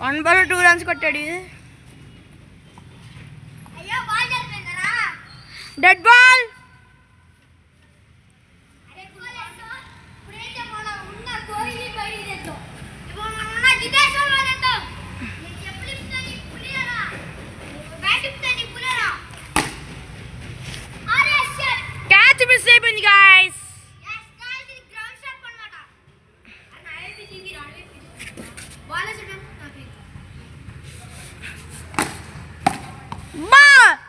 1 ball 2 runs కొట్టాడు. Dead ball. Catch miss అయిపోయింది guys.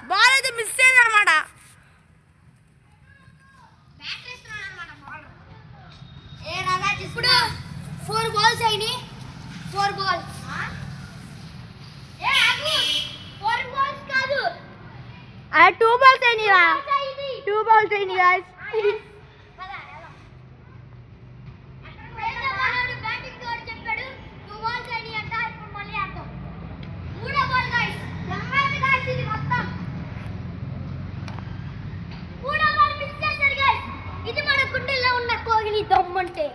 Ball అయితే మిస్ అయింది అనమాట. ఇప్పుడు 4 బాల్స్ అయినాయి. 4 బాల్స్ 4 బాల్స్ కాదు, 2 బాల్స్ అయినాయిరా. 2 బాల్స్ అయినాయి గాయ్స్. ఇది మన గుండెల్లో ఉన్న కోగిలి దమ్మంటే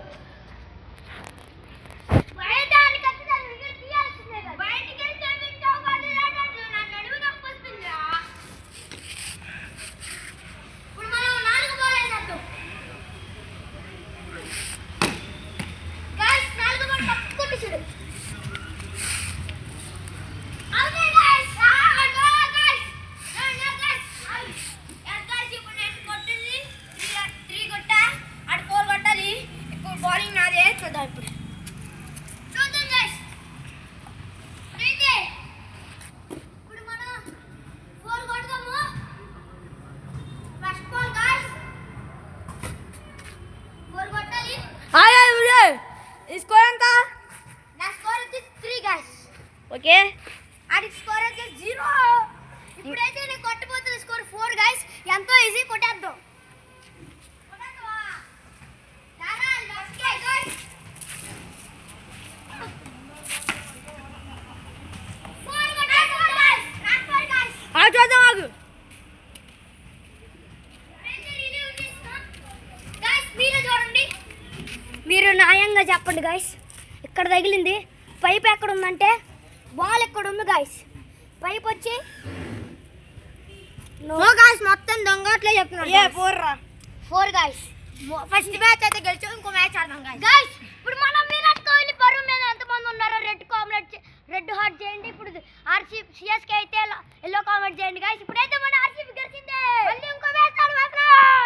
స్కోర్ ఎంత? నా స్కోర్ వచ్చి 3 గైస్. ఓకే, అది స్కోర్ వచ్చి 0. ఇప్పుడైతే నేను కొట్టబోతున్న స్కోర్ 4 గైస్. ఎంతో ఈజీ, కొట్టేద్దాం. చూద్దాం ఆగు. మీరు న్యాయంగా చెప్పండి గైస్. ఇక్కడ తగిలింది. పైప్ ఎక్కడ ఉందంటే బాల్ ఎక్కడ ఉంది గైస్. పైప్ వచ్చి మొత్తం దొంగట్లే చెప్తున్నాను. 4 గైస్. ఫస్ట్ మ్యాచ్ అయితే గెలిచాం. ఇంకో మ్యాచ్ ఆడదాం గైస్. ఇప్పుడు మనం విరాట్ కోహ్లీ పరువు మీద ఎంతమంది ఉన్నారో రెడ్ హార్ట్ చేయండి. ఇప్పుడు ఆర్సీ సిఎస్కే అయితే ఎల్లో కామెంట్ చేయండి గైస్. ఇప్పుడైతే